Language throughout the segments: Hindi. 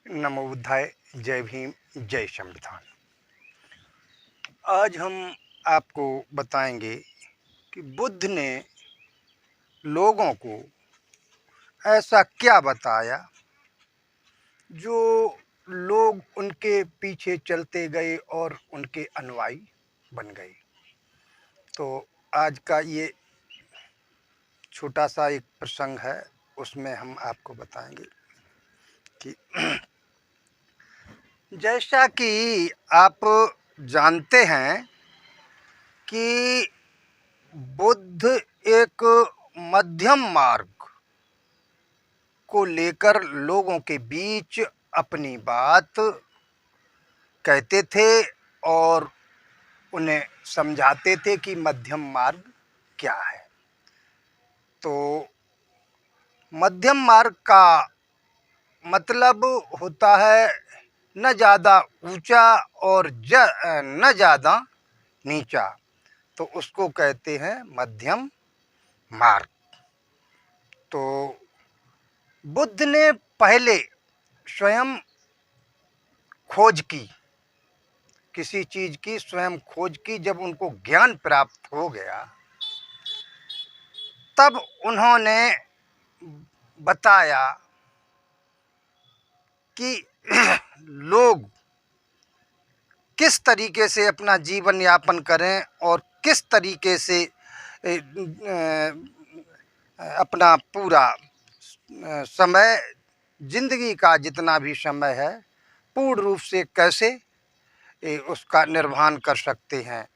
नमो बुद्धाय। जय भीम, जय संविधान। आज हम आपको बताएंगे कि बुद्ध ने लोगों को ऐसा क्या बताया जो लोग उनके पीछे चलते गए और उनके अनुयायी बन गए। तो आज का ये छोटा सा एक प्रसंग है, उसमें हम आपको बताएंगे कि जैसा कि आप जानते हैं कि बुद्ध एक मध्यम मार्ग को लेकर लोगों के बीच अपनी बात कहते थे और उन्हें समझाते थे कि मध्यम मार्ग क्या है। तो मध्यम मार्ग का मतलब होता है न ज़्यादा ऊंचा और न ज़्यादा नीचा, तो उसको कहते हैं मध्यम मार्ग। तो बुद्ध ने पहले स्वयं खोज की, किसी चीज़ की स्वयं खोज की। जब उनको ज्ञान प्राप्त हो गया तब उन्होंने बताया कि लोग किस तरीके से अपना जीवन यापन करें और किस तरीके से अपना पूरा समय, जिंदगी का जितना भी समय है, पूर्ण रूप से कैसे उसका निर्वहन कर सकते हैं,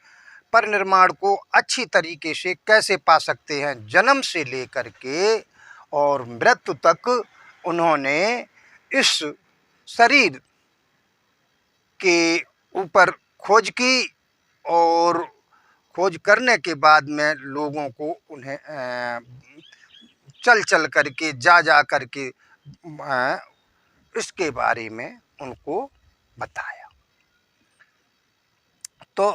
परिनिर्वाण को अच्छी तरीके से कैसे पा सकते हैं। जन्म से लेकर के और मृत्यु तक उन्होंने इस शरीर के ऊपर खोज की और खोज करने के बाद में लोगों को उन्हें चल करके जा करके इसके बारे में उनको बताया। तो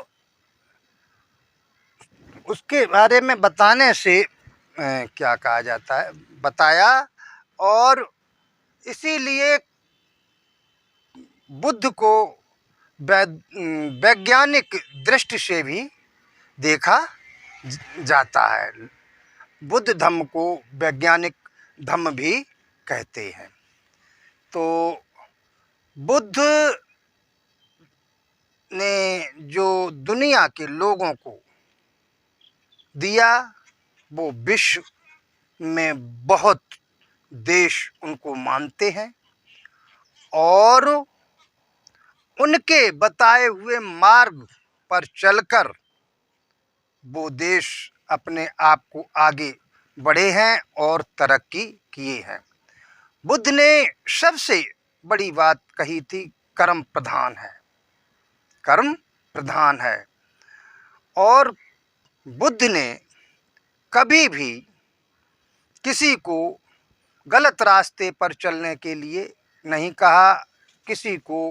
उसके बारे में बताने से क्या कहा जाता है, बताया। और इसीलिए बुद्ध को वैज्ञानिक दृष्टि से भी देखा जाता है। बुद्ध धम्म को वैज्ञानिक धम्म भी कहते हैं। तो बुद्ध ने जो दुनिया के लोगों को दिया, वो विश्व में बहुत देश उनको मानते हैं और उनके बताए हुए मार्ग पर चलकर वो देश अपने आप को आगे बढ़े हैं और तरक्की किए हैं। बुद्ध ने सबसे बड़ी बात कही थी, कर्म प्रधान है, कर्म प्रधान है। और बुद्ध ने कभी भी किसी को गलत रास्ते पर चलने के लिए नहीं कहा, किसी को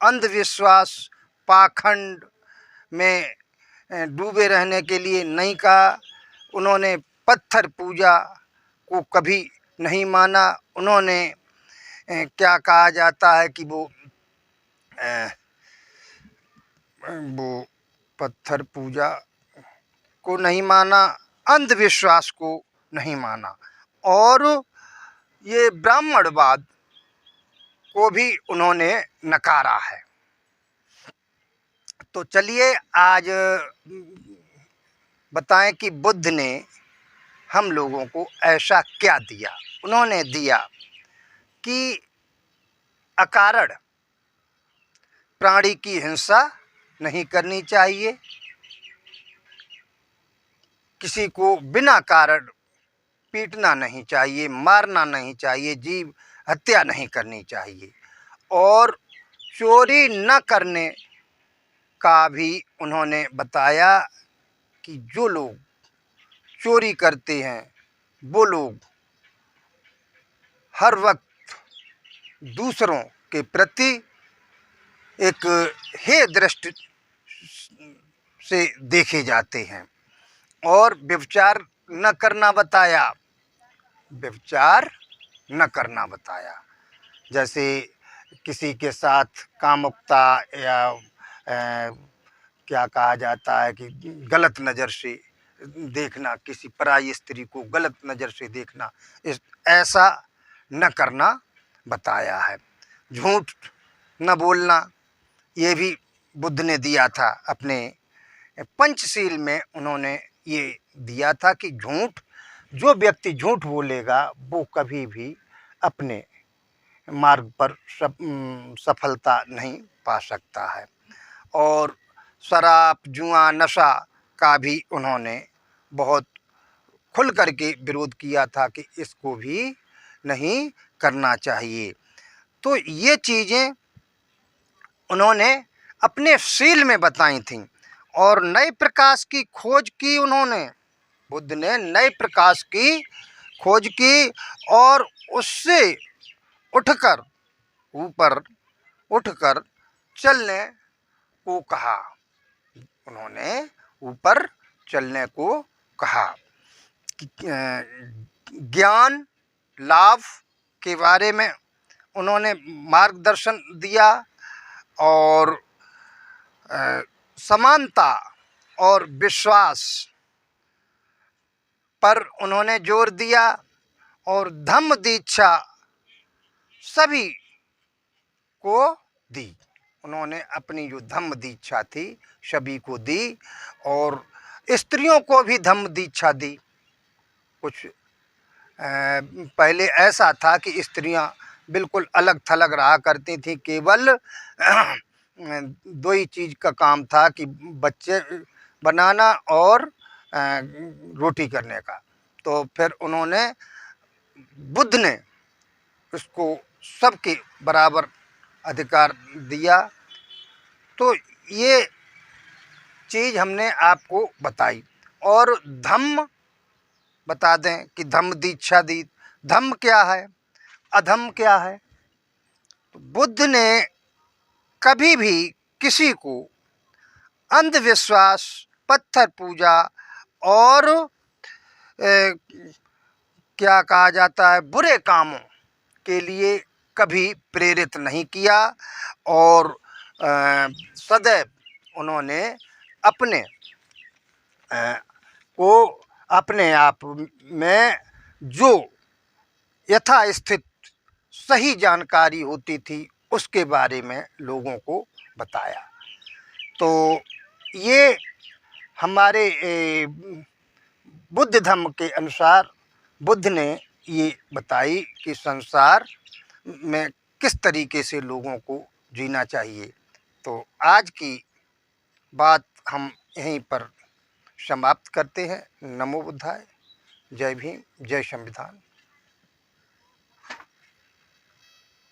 अंधविश्वास पाखंड में डूबे रहने के लिए नहीं कहा। उन्होंने पत्थर पूजा को कभी नहीं माना। उन्होंने क्या कहा जाता है कि वो पत्थर पूजा को नहीं माना, अंधविश्वास को नहीं माना, और ये ब्राह्मणवाद को भी उन्होंने नकारा है। तो चलिए आज बताएं कि बुद्ध ने हम लोगों को ऐसा क्या दिया। उन्होंने दिया कि अकारण प्राणी की हिंसा नहीं करनी चाहिए, किसी को बिना कारण पीटना नहीं चाहिए, मारना नहीं चाहिए, जीव हत्या नहीं करनी चाहिए, और चोरी न करने का भी उन्होंने बताया कि जो लोग चोरी करते हैं वो लोग हर वक्त दूसरों के प्रति एक हे दृष्टि से देखे जाते हैं। और व्यभिचार न करना बताया, व्यभिचार न करना बताया। जैसे किसी के साथ कामुकता या क्या कहा जाता है कि गलत नज़र से देखना, किसी पराई स्त्री को गलत नज़र से देखना, ऐसा न करना बताया है। झूठ न बोलना, ये भी बुद्ध ने दिया था अपने पंचशील में। उन्होंने ये दिया था कि जो व्यक्ति झूठ बोलेगा वो कभी भी अपने मार्ग पर सफलता नहीं पा सकता है। और शराब, जुआ, नशा का भी उन्होंने बहुत खुल करके विरोध किया था कि इसको भी नहीं करना चाहिए। तो ये चीज़ें उन्होंने अपने शील में बताई थीं। और नए प्रकाश की खोज की उन्होंने, बुद्ध ने नए प्रकाश की खोज की और उससे उठकर ऊपर उठकर चलने को कहा। उन्होंने ऊपर चलने को कहा कि ज्ञान लाभ के बारे में उन्होंने मार्गदर्शन दिया और समानता और विश्वास पर उन्होंने जोर दिया और धम्म दीक्षा सभी को दी। उन्होंने अपनी जो धम्म दीक्षा थी सभी को दी और स्त्रियों को भी धम्म दीक्षा दी। कुछ पहले ऐसा था कि स्त्रियां बिल्कुल अलग थलग रहा करती थी, केवल दो ही चीज़ का काम था कि बच्चे बनाना और रोटी करने का। तो फिर उन्होंने, बुद्ध ने उसको सबके बराबर अधिकार दिया। तो ये चीज़ हमने आपको बताई। और धम्म बता दें कि धम्म दीक्षा दी। धम्म क्या है, अधम्म क्या है? तो बुद्ध ने कभी भी किसी को अंधविश्वास, पत्थर पूजा और क्या कहा जाता है, बुरे कामों के लिए कभी प्रेरित नहीं किया। और सदैव उन्होंने अपने को अपने आप में जो यथास्थित सही जानकारी होती थी उसके बारे में लोगों को बताया। तो ये हमारे बुद्ध धर्म के अनुसार बुद्ध ने ये बताई कि संसार में किस तरीके से लोगों को जीना चाहिए। तो आज की बात हम यहीं पर समाप्त करते हैं। नमो बुद्धाय। जय भीम, जय संविधान।